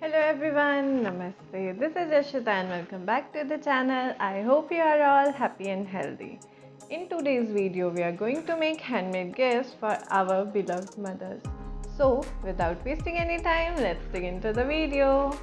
Hello everyone, Namaste. This is Yashita and welcome back to the channel. I hope you are all happy and healthy. In today's video, we are going to make handmade gifts for our beloved mothers. So, without wasting any time, let's dig into the video.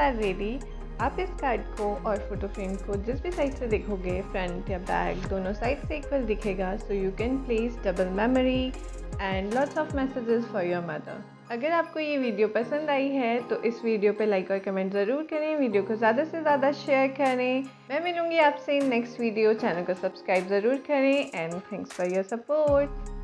Are ready. आप इस card को और photo frame को जिस भी side से देखोगे, front या बैक, दोनों साइड से इक्वल दिखेगा। So you can place double memory and lots of messages for your mother. अगर आपको ये वीडियो पसंद आई है तो इस वीडियो पे लाइक और कमेंट ज़रूर करें, वीडियो को ज़्यादा से ज़्यादा शेयर करें। मैं मिलूँगी आपसे नेक्स्ट वीडियो। चैनल को सब्सक्राइब ज़रूर करें and thanks for your support.